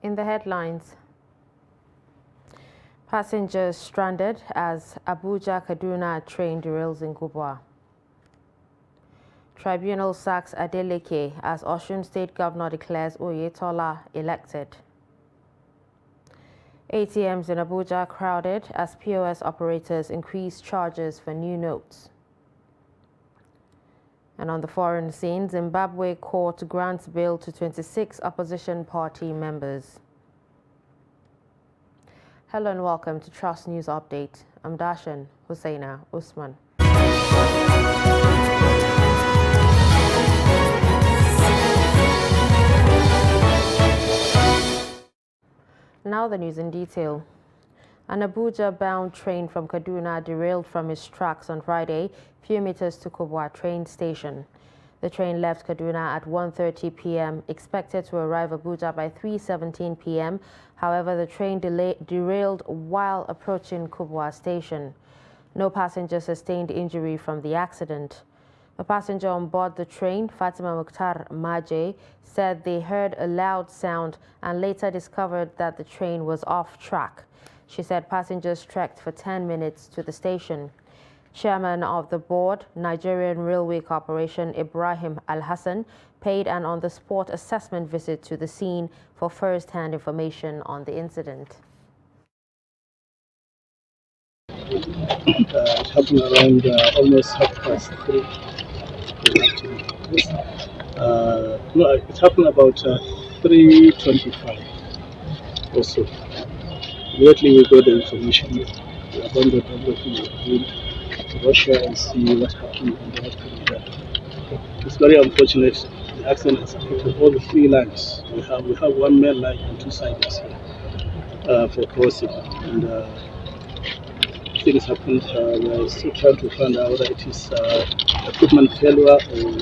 In the headlines, passengers stranded as Abuja-Kaduna train derails in Kubwa. Tribunal sacks Adeleke as Osun State Governor declares Oyetola elected. ATMs in Abuja crowded as POS operators increase charges for new notes. And on the foreign scene, Zimbabwe court grants bail to 26 opposition party members. Hello and welcome to Trust News Update. I'm Dashan Hussaina Usman. Now the news in detail. An Abuja-bound train from Kaduna derailed from its tracks on Friday, few meters to Kubwa train station. The train left Kaduna at 1:30 p.m., expected to arrive Abuja by 3:17 p.m. However, the train derailed while approaching Kubwa station. No passenger sustained injury from the accident. A passenger on board the train, Fatima Mukhtar Maje, said they heard a loud sound and later discovered that the train was off track. She said passengers trekked for 10 minutes to the station. Chairman of the board, Nigerian Railway Corporation, Ibrahim Al-Hassan, paid an on-the-spot assessment visit to the scene for first-hand information on the incident. It happened around almost 3:30 in the afternoon. It happened about 3:25 or so. Immediately we got the information. We abandoned everything we were doing to rush here and see what happened and what could be done. It's very unfortunate. The accident has affected all the three lines. We have one main line and two sidings here for crossing. And things happened. We are still trying to find out whether it is equipment failure or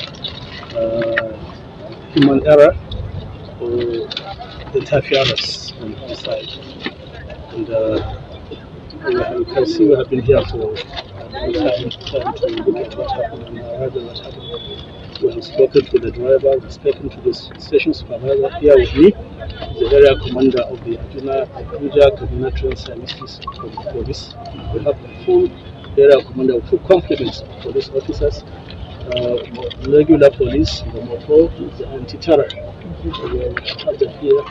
human error or interference on our side. And you can see we have been here for a long time trying to look at what happened and what happened. We have spoken to the driver, we have spoken to the station supervisor here with me, the area commander of the Abuja-Kaduna train services from the police. We have the full area commander with full complements of police officers, regular police, the motor, the anti-terror. We have them here,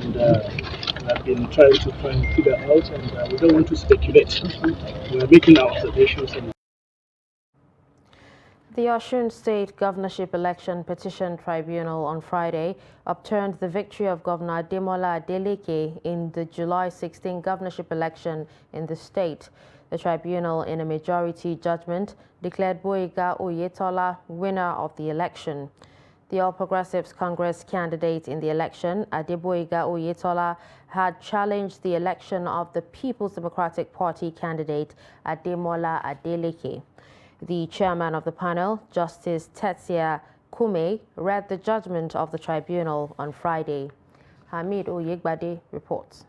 and we have been trying to figure out, and we don't want to speculate. We are making our observations. The Osun State Governorship Election Petition Tribunal on Friday overturned the victory of Governor Ademola Adeleke in the July 16 governorship election in the state. The tribunal, in a majority judgment, declared Gboyega Oyetola winner of the election. The All Progressives Congress candidate in the election, Adegboyega Oyetola, had challenged the election of the People's Democratic Party candidate, Ademola Adeleke. The chairman of the panel, Justice Tetsia Kume, read the judgment of the tribunal on Friday. Hamid Oyegbade reports.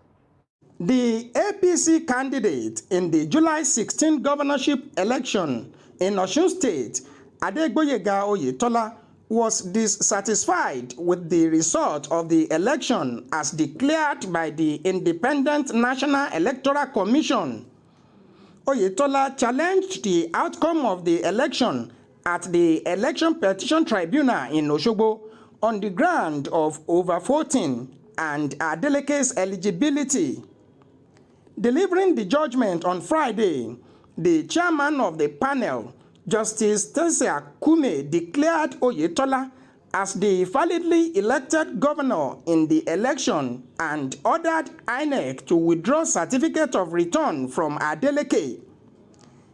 The APC candidate in the July 16 governorship election in Osun State, Adegboyega Oyetola, was dissatisfied with the result of the election as declared by the Independent National Electoral Commission. Oyetola challenged the outcome of the election at the Election Petition Tribunal in Osogbo on the ground of overvoting and Adeleke's eligibility. Delivering the judgment on Friday, the chairman of the panel, Justice Tetsia Kume, declared Oyetola as the validly elected governor in the election and ordered INEC to withdraw certificate of return from Adeleke.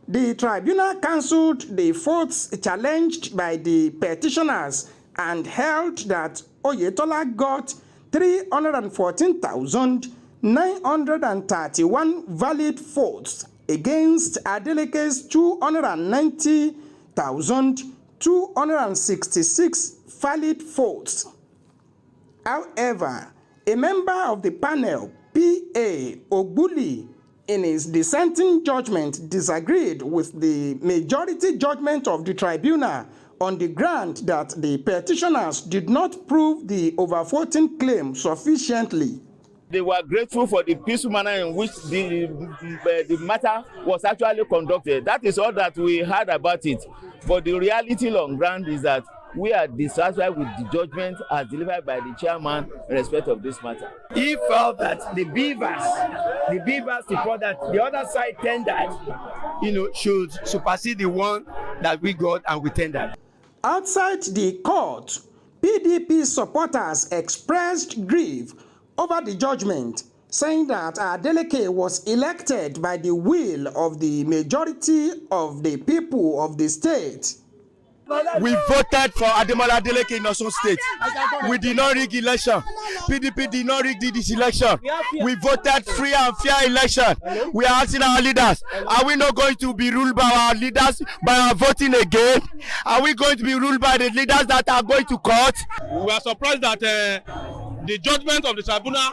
The tribunal cancelled the votes challenged by the petitioners and held that Oyetola got 314,931 valid votes against Adeleke's 290,266 valid votes. However, a member of the panel, P.A. Ogbuli, in his dissenting judgment, disagreed with the majority judgment of the tribunal on the ground that the petitioners did not prove the overvoting claim sufficiently. They were grateful for the peaceful manner in which the matter was actually conducted. That is all that we heard about it. But the reality on ground is that we are dissatisfied with the judgment as delivered by the chairman in respect of this matter. He felt that the beavers report that the other side tendered, should supersede the one that we got and we tendered. Outside the court, PDP supporters expressed grief over the judgment, saying that Adeleke was elected by the will of the majority of the people of the state. We voted for Ademola Adeleke in Osun State. We did not rig election. PDP did not rig this election. We voted free and fair election. We are asking our leaders, are we not going to be ruled by our leaders by our voting again? Are we going to be ruled by the leaders that are going to court? We are surprised that the judgment of the tribunal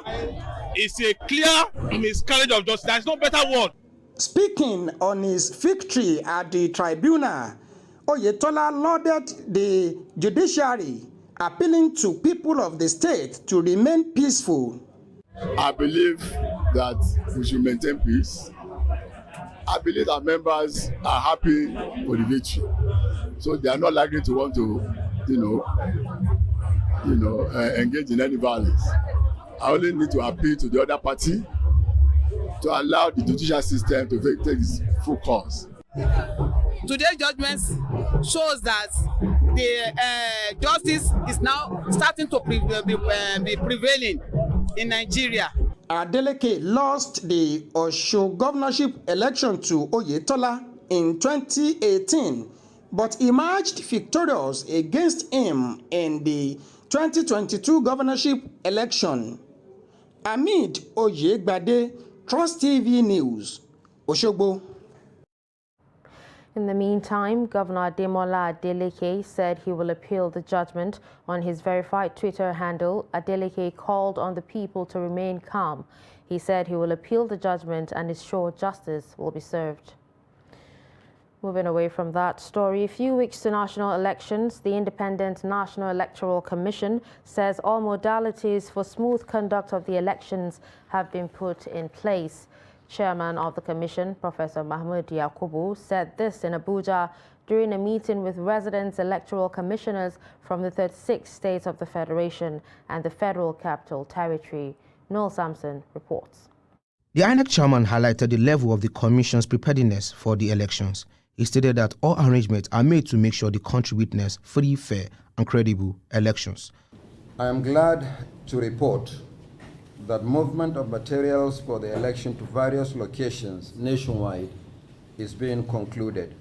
is a clear miscarriage of justice. There is no better word. Speaking on his victory at the tribunal, Oyetola lauded the judiciary, appealing to people of the state to remain peaceful. I believe that we should maintain peace. I believe that members are happy for the victory, so they are not likely to want to, engage in any violence. I only need to appeal to the other party to allow the judicial system to take its full course. Today's judgment shows that the justice is now starting to be prevailing in Nigeria. Adeleke lost the Osun governorship election to Oyetola in 2018, but emerged victorious against him in the 2022 governorship election. Amid Oyegbade, Trust TV News, Osogbo. In the meantime, Governor Ademola Adeleke said he will appeal the judgment. On his verified Twitter handle, Adeleke called on the people to remain calm. He said he will appeal the judgment and is sure justice will be served. Moving away from that story, a few weeks to national elections, the Independent National Electoral Commission says all modalities for smooth conduct of the elections have been put in place. Chairman of the Commission, Professor Mahmoud Yakubu, said this in Abuja during a meeting with resident electoral commissioners from the 36 states of the Federation and the Federal Capital Territory. Noel Sampson reports. The INEC chairman highlighted the level of the Commission's preparedness for the elections. He stated that all arrangements are made to make sure the country witness free, fair, and credible elections. I am glad to report that movement of materials for the election to various locations nationwide is being concluded.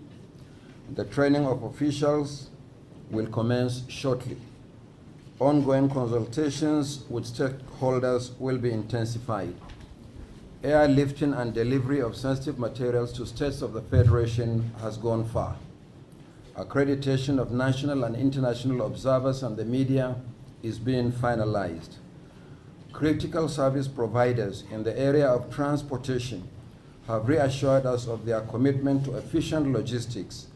The training of officials will commence shortly. Ongoing consultations with stakeholders will be intensified. Airlifting and delivery of sensitive materials to states of the Federation has gone far. Accreditation of national and international observers and the media is being finalized. Critical service providers in the area of transportation have reassured us of their commitment to efficient logistics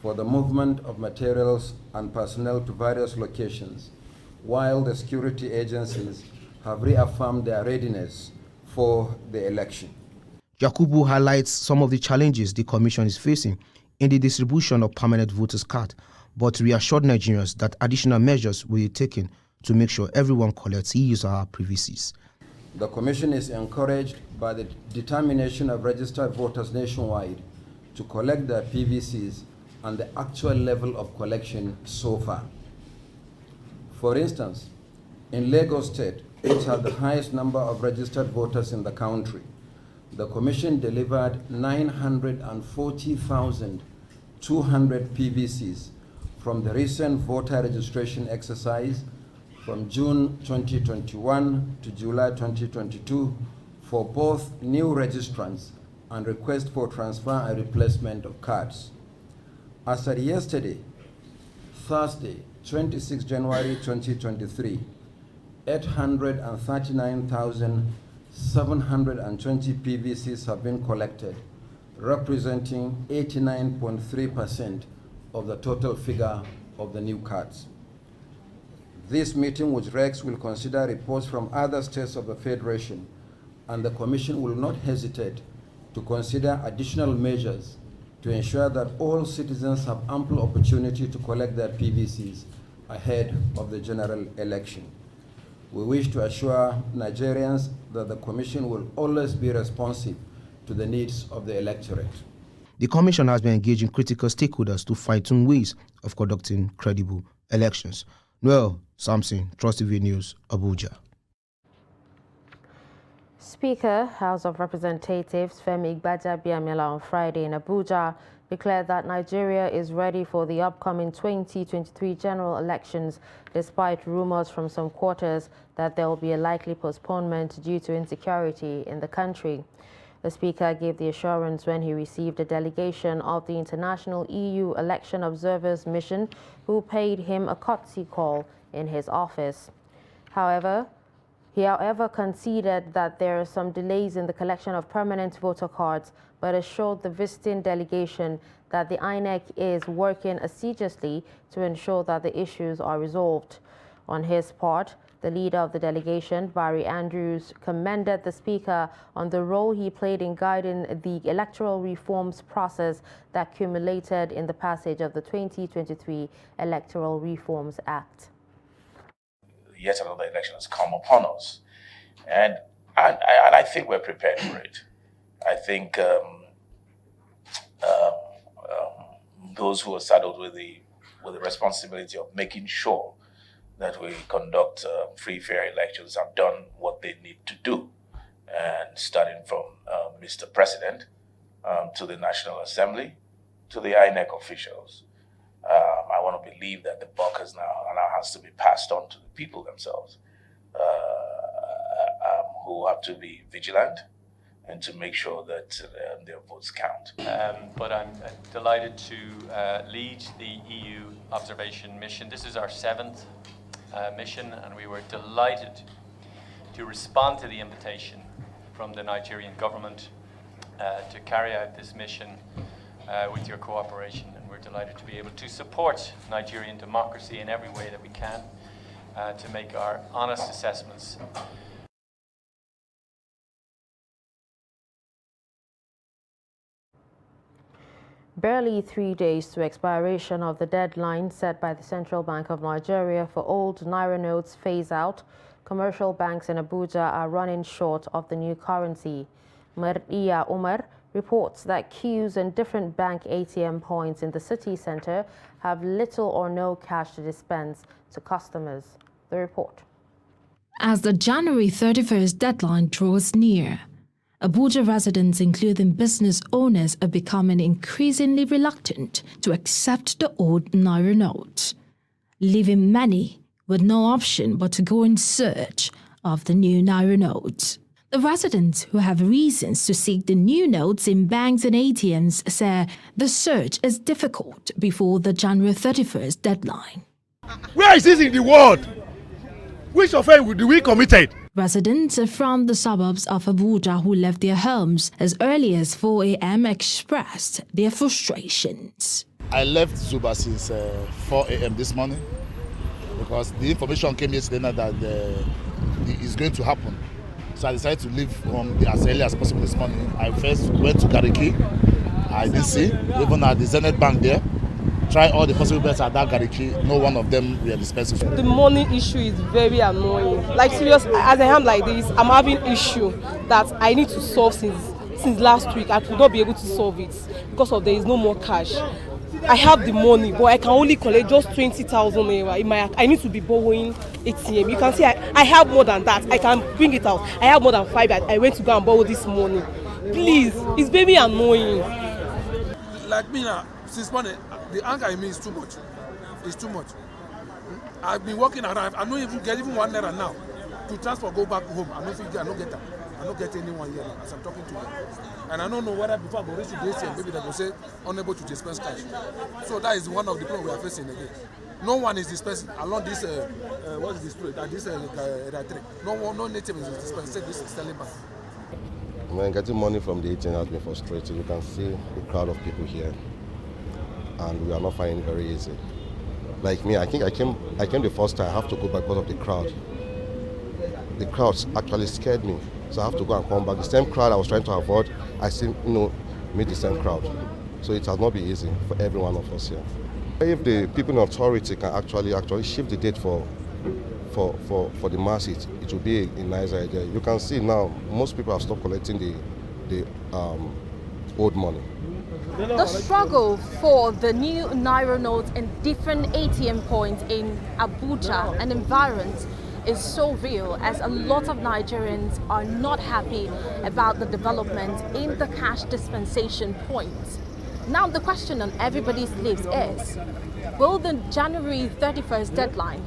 for the movement of materials and personnel to various locations, while the security agencies have reaffirmed their readiness for the election. Yakubu highlights some of the challenges the Commission is facing in the distribution of permanent voters' cards, but reassured Nigerians that additional measures will be taken to make sure everyone collects his or her PVCs. The Commission is encouraged by the determination of registered voters nationwide to collect their PVCs and the actual level of collection so far. For instance, in Lagos State, which had the highest number of registered voters in the country, the Commission delivered 940,200 PVCs from the recent voter registration exercise from June 2021 to July 2022 for both new registrants and request for transfer and replacement of cards. As at yesterday, Thursday, 26 January 2023, 839,720 PVCs have been collected, representing 89.3% of the total figure of the new cards. This meeting with Rex will consider reports from other states of the Federation, and the Commission will not hesitate to consider additional measures to ensure that all citizens have ample opportunity to collect their PVCs ahead of the general election. We wish to assure Nigerians that the Commission will always be responsive to the needs of the electorate. The Commission has been engaging critical stakeholders to fine-tune ways of conducting credible elections. Noel Samson, Trust TV News, Abuja. Speaker, House of Representatives Femi Gbajabiamila on Friday in Abuja declared that Nigeria is ready for the upcoming 2023 general elections, despite rumors from some quarters that there will be a likely postponement due to insecurity in the country. The Speaker gave the assurance when he received a delegation of the International EU Election Observers Mission, who paid him a courtesy call in his office. He conceded that there are some delays in the collection of permanent voter cards, but assured the visiting delegation that the INEC is working assiduously to ensure that the issues are resolved. On his part, the leader of the delegation, Barry Andrews, commended the Speaker on the role he played in guiding the electoral reforms process that culminated in the passage of the 2023 Electoral Reforms Act. Yet another election has come upon us, and I think we're prepared for it. I think those who are saddled with the responsibility of making sure that we conduct free, fair elections have done what they need to do, and starting from Mr. President to the National Assembly to the INEC officials. I want to believe that the buck now has to be passed on to the people themselves, who have to be vigilant and to make sure that their votes count. But I'm delighted to lead the EU observation mission. This is our 7th mission, and we were delighted to respond to the invitation from the Nigerian government to carry out this mission with your cooperation. We're delighted to be able to support Nigerian democracy in every way that we can to make our honest assessments. Barely 3 days to expiration of the deadline set by the Central Bank of Nigeria for old Naira notes phase out, commercial banks in Abuja are running short of the new currency. Mardiya Umar reports that queues in different bank ATM points in the city center have little or no cash to dispense to customers. The report. As the January 31st deadline draws near, Abuja residents, including business owners, are becoming increasingly reluctant to accept the old Naira notes, leaving many with no option but to go in search of the new Naira notes. The residents who have reasons to seek the new notes in banks and ATMs say the search is difficult before the January 31st deadline. Where is this in the world? Which offense do we committed? Residents from the suburbs of Abuja who left their homes as early as 4 a.m. expressed their frustrations. I left Zuba since 4 a.m. this morning because the information came yesterday night that it's going to happen. So I decided to leave home as early as possible this morning. I first went to Gariki. I didn't see, even at the Zenith Bank there. Try all the possible bets at that Gariki. No one of them were dispensing. The money issue is very annoying. Like serious, as I am like this, I'm having issue that I need to solve since last week. I could not be able to solve it because of there is no more cash. I have the money, but I can only collect just 20,000 naira. I need to be borrowing ATM. You can see I have more than that. I can bring it out. I have more than 5 that I went to go and borrow this money. Please, it's very annoying. Like me now, since morning, the anger in me is too much. It's too much. I've been walking around. I don't even get even 1 naira now to transfer go back home. I don't get that. I don't get anyone here now as I'm talking to you. And I don't know whether before I go reach the ATM, maybe they will say unable to dispense cash. So that is one of the problems we are facing again. No one is dispensing along this what is this street? This no native is dispensing. This is selling back. When getting money from the ATM has been frustrating. You can see the crowd of people here, and we are not finding it very easy. like me, I think I came the first time. I have to go back because of the crowd. The crowds actually scared me, so I have to go and come back. The same crowd I was trying to avoid, I still meet the same crowd. So it has not been easy for every one of us here. If the people in authority can actually shift the date for the masses, it will be a nice idea. You can see now most people have stopped collecting the old money. The struggle for the new Naira notes in different ATM points in Abuja and environs is so real, as a lot of Nigerians are not happy about the development in the cash dispensation points. Now the question on everybody's lips is, will the January 31st deadline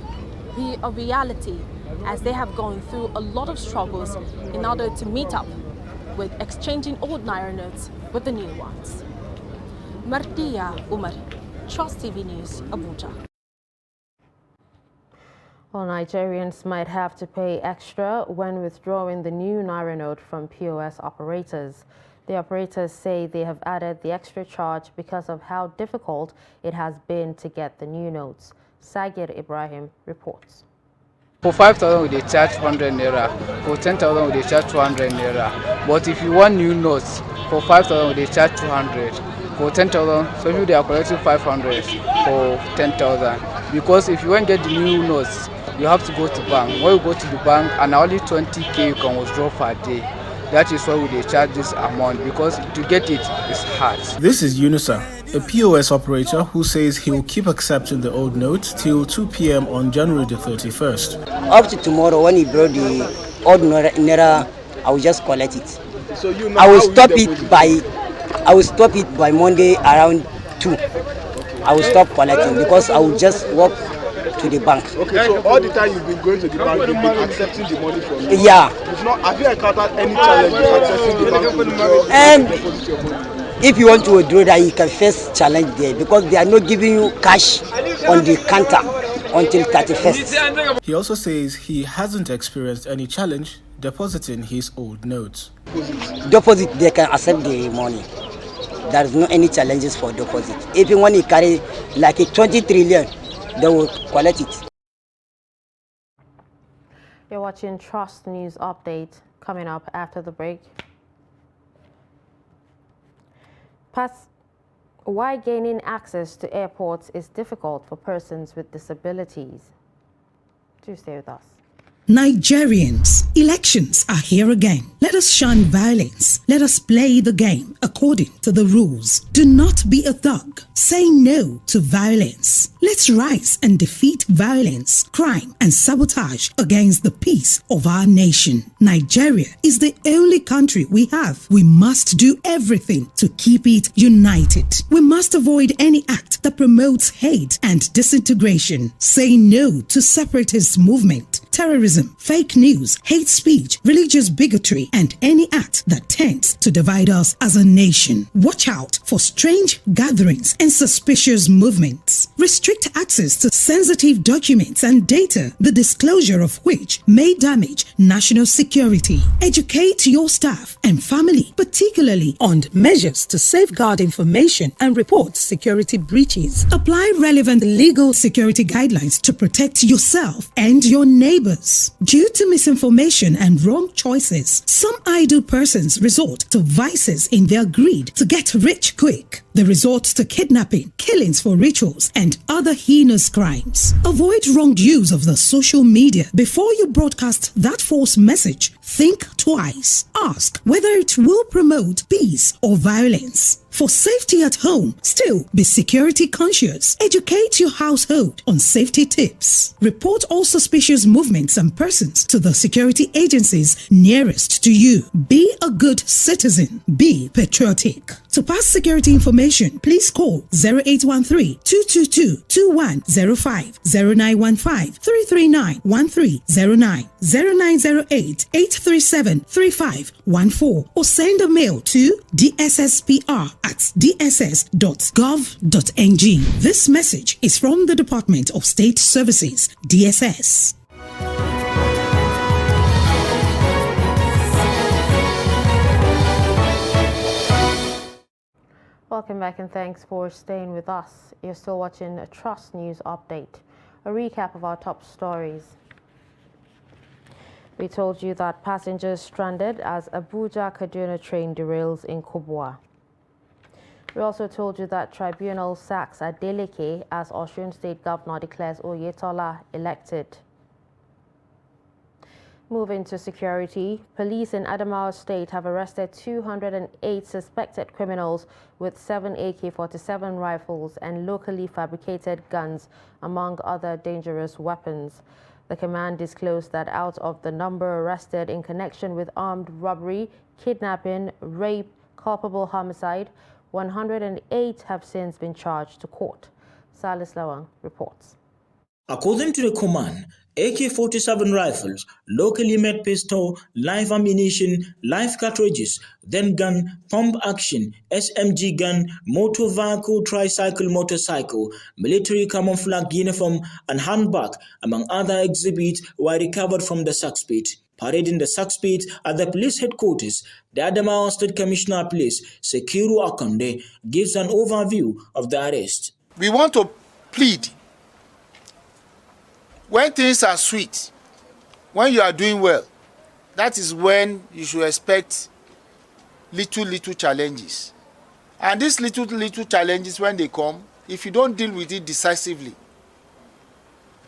be a reality, as they have gone through a lot of struggles in order to meet up with exchanging old Naira notes with the new ones? Martia Umar, Trust TV News, Abuja. Well, Nigerians might have to pay extra when withdrawing the new Naira note from POS operators. The operators say they have added the extra charge because of how difficult it has been to get the new notes. Sagir Ibrahim reports. For 5,000 we charge 100 naira, for 10,000 we charge 200 naira. But if you want new notes, for 5,000 we charge 200. For 10,000, some people they are collecting 500 for 10,000. Because if you want to get the new notes, you have to go to bank. When you go to the bank, and only 20k you can withdraw per day. That is why they charge this amount, because to get it is hard. This is Yunusa, a POS operator who says he will keep accepting the old notes till 2 p.m. on January the 31st. Up to tomorrow, when he brought the old naira, I will just collect it. So you know I will stop it by Monday around 2. I will stop collecting because I will just walk to the bank. Okay, so all the time you've been going to the bank, you've been accepting the money from you? Yeah. Have you encountered any challenge accessing the bank to withdraw And if you want to withdraw that, you can first challenge there, because they are not giving you cash on the counter until 31st. He also says he hasn't experienced any challenge depositing his old notes. Deposit, they can accept the money. There is no any challenges for deposit. If you want to carry like a 20 trillion, they will collect it. You're watching Trust News Update. Coming up after the break. Why gaining access to airports is difficult for persons with disabilities. Do stay with us. Nigerians, elections are here again. Let us shun violence. Let us play the game according to the rules. Do not be a thug. Say no to violence. Let's rise and defeat violence, crime, and sabotage against the peace of our nation. Nigeria is the only country we have. We must do everything to keep it united. We must avoid any act that promotes hate and disintegration. Say no to separatist movement, terrorism, fake news, hate speech, religious bigotry, and any act that tends to divide us as a nation. Watch out for strange gatherings and suspicious movements. Restrict access to sensitive documents and data, the disclosure of which may damage national security. Educate your staff and family, particularly on measures to safeguard information and report security breaches. Apply relevant legal security guidelines to protect yourself and your neighbors. Due to misinformation and wrong choices, some idle persons resort to vices in their greed to get rich quick. They resort to kidnapping, killings for rituals, and other heinous crimes. Avoid wrong use of the social media. Before you broadcast that false message, think twice. Ask whether it will promote peace or violence. For safety at home, still be security conscious. Educate your household on safety tips. Report all suspicious movements and persons to the security agencies nearest to you. Be a good citizen. Be patriotic. To pass security information, please call 0813-222-2105, 0915-339-1309, 0908-837-3514, or send a mail to dsspr@dss.gov.ng. This message is from the Department of State Services, DSS. Well, Welcome back and thanks for staying with us. You're still watching a Trust News Update. A recap of our top stories. We told you that passengers stranded as Abuja-Kaduna train derails in Kubwa. We also told you that tribunal sacks Adeleke as Osun State Governor declares Oyetola elected. Moving to security, police in Adamawa State have arrested 208 suspected criminals with 7 AK-47 rifles and locally fabricated guns, among other dangerous weapons. The command disclosed that out of the number arrested in connection with armed robbery, kidnapping, rape, culpable homicide, 108 have since been charged to court. Salis Lawang reports. According to the command, AK-47 rifles, locally made pistol, live ammunition, live cartridges, then gun, pump action, SMG gun, motor vehicle, tricycle, motorcycle, military camouflage uniform, and handbag, among other exhibits, were recovered from the suspect. Parading the suspect at the police headquarters, the Adamawa State Commissioner of Police, Sekiru Akonde, gives an overview of the arrest. We want to plead. When things are sweet, when you are doing well, that is when you should expect little challenges. And these little challenges, when they come, if you don't deal with it decisively,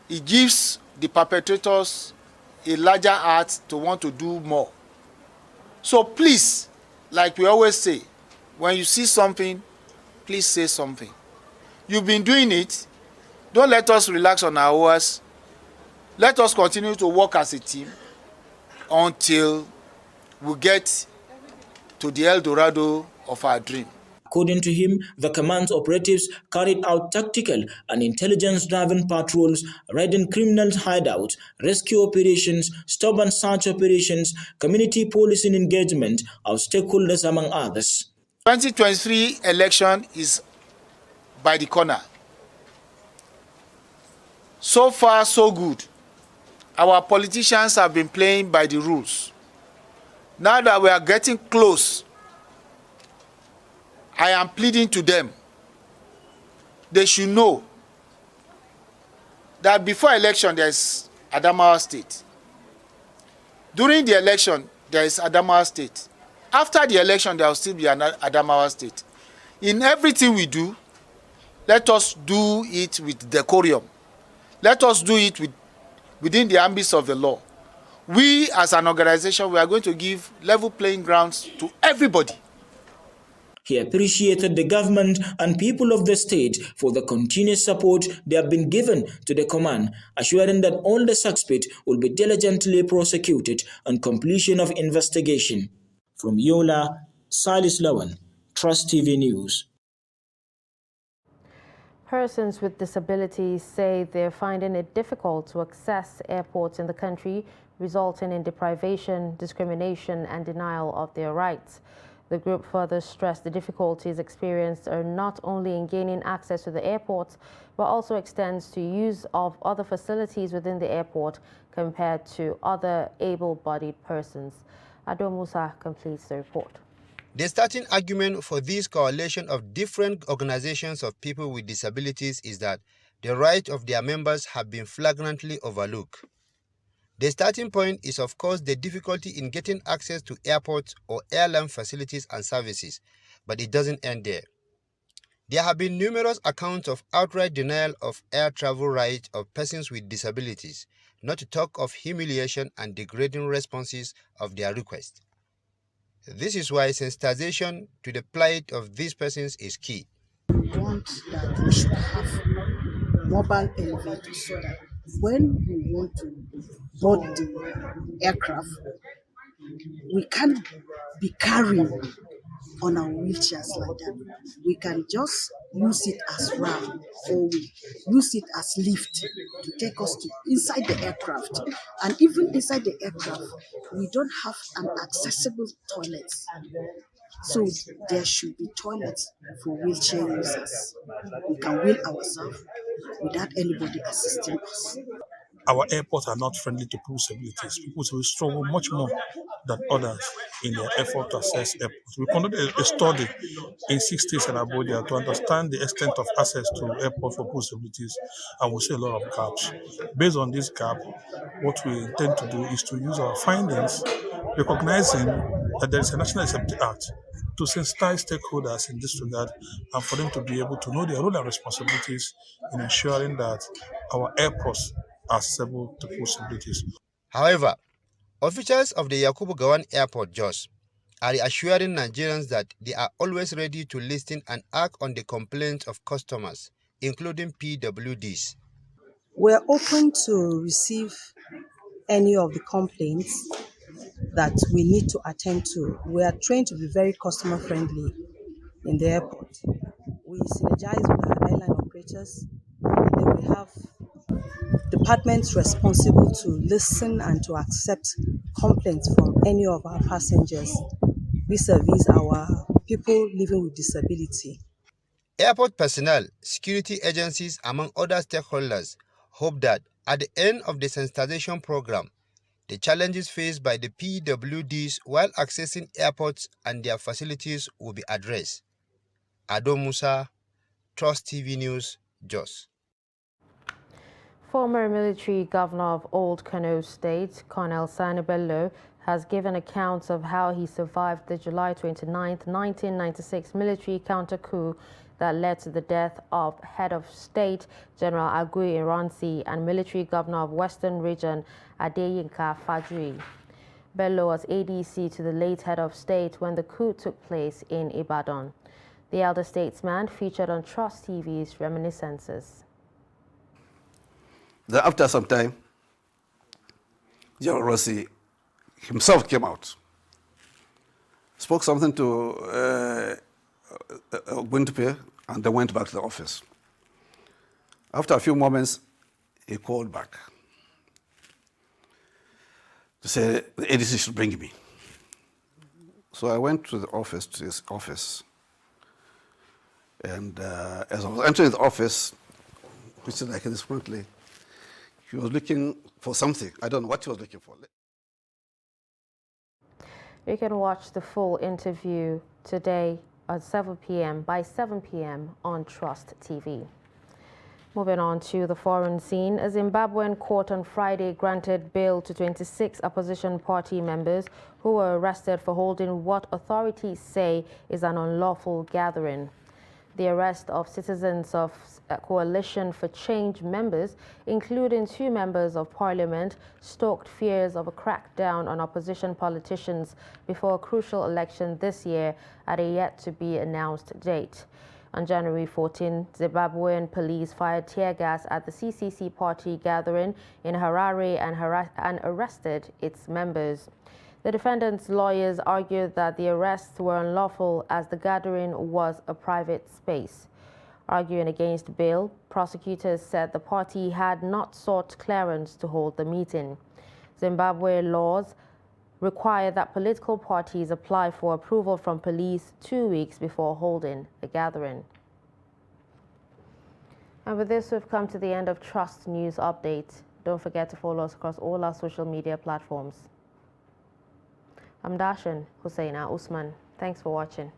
it gives the perpetrators a larger heart to want to do more. So please, like we always say, when you see something, please say something. You've been doing it. Don't let us relax on our oars. Let us continue to work as a team until we get to the El Dorado of our dream. According to him, the command's operatives carried out tactical and intelligence-driven patrols, raiding criminals' hideouts, rescue operations, stop and search operations, community policing engagement of stakeholders, among others. 2023 election is by the corner. So far, so good. Our politicians have been playing by the rules. Now that we are getting close, I am pleading to them. They should know that before election, there is Adamawa State. During the election, there is Adamawa State. After the election, there will still be an Adamawa State. In everything we do, let us do it with decorum. Let us do it within the ambits of the law. We, as an organization, we are going to give level playing grounds to everybody. He appreciated the government and people of the state for the continuous support they have been given to the command, assuring that all the suspects will be diligently prosecuted on completion of investigation. From Yola, Salis Lawan, Trust TV News. Persons with disabilities say they're finding it difficult to access airports in the country, resulting in deprivation, discrimination, and denial of their rights. The group further stressed the difficulties experienced are not only in gaining access to the airport, but also extends to use of other facilities within the airport compared to other able-bodied persons. Ado Musa completes the report. The starting argument for this coalition of different organizations of people with disabilities is that the rights of their members have been flagrantly overlooked. The starting point is, of course, the difficulty in getting access to airports or airline facilities and services, but it doesn't end there. There have been numerous accounts of outright denial of air travel rights of persons with disabilities, not to talk of humiliation and degrading responses of their requests. This is why sensitization to the plight of these persons is key. We want that we should have mobile elevators so that when we want to board the aircraft, we can't be carrying on our wheelchairs like that. We can just use it as ramp, or we use it as lift to take us to inside the aircraft. And even inside the aircraft, we don't have an accessible toilet. So there should be toilets for wheelchair users. We can wheel ourselves without anybody assisting us. our airports are not friendly to people with disabilities. People will struggle much more than others in their effort to access airports. We conducted a study in 6 states in Abuja to understand the extent of access to airports for people with disabilities, and we see a lot of gaps. Based on this gap, what we intend to do is to use our findings, recognizing that there is a National Disability Act, to sensitize stakeholders in this regard and for them to be able to know their role and responsibilities in ensuring that our airports are accessible to people with disabilities. However, officials of the Yakubu Gowon Airport, Jos, are assuring Nigerians that they are always ready to listen and act on the complaints of customers, including PWDs. We're open to receive any of the complaints that we need to attend to. We are trained to be very customer friendly in the airport. We synergize with our airline operators, and then we have departments responsible to listen and to accept complaints from any of our passengers vis-a-vis our people living with disability. Airport personnel, security agencies, among other stakeholders, hope that at the end of the sensitization program, the challenges faced by the PWDs while accessing airports and their facilities will be addressed. Ado Musa, Trust TV News, Jos. Former military governor of Old Kano State, Colonel Sani Bello, has given accounts of how he survived the July 29, 1996 military counter-coup that led to the death of Head of State General Agui Ironsi and military governor of Western Region Adeyinka Fajui. Bello was ADC to the late Head of State when the coup took place in Ibadan. The elder statesman featured on Trust TV's Reminiscences. Then after some time, General Rossi himself came out, spoke something to Gwintupe, and then went back to the office. After a few moments, he called back to say the ADC should bring me. So I went to his office, and as I was entering the office, which is like this frankly, he was looking for something. I don't know what he was looking for. You can watch the full interview today at 7 p.m. by 7 p.m. on Trust TV. Moving on to the foreign scene, a Zimbabwean court on Friday granted bail to 26 opposition party members who were arrested for holding what authorities say is an unlawful gathering. The arrest of citizens of Coalition for Change members, including 2 members of parliament, stoked fears of a crackdown on opposition politicians before a crucial election this year at a yet-to-be-announced date. On January 14, Zimbabwean police fired tear gas at the CCC party gathering in Harare and arrested its members. The defendants' lawyers argued that the arrests were unlawful as the gathering was a private space. Arguing against bail, prosecutors said the party had not sought clearance to hold the meeting. Zimbabwe laws require that political parties apply for approval from police 2 weeks before holding a gathering. And with this, we've come to the end of Trust News Update. Don't forget to follow us across all our social media platforms. I'm Darshan Hussaina Usman. Thanks for watching.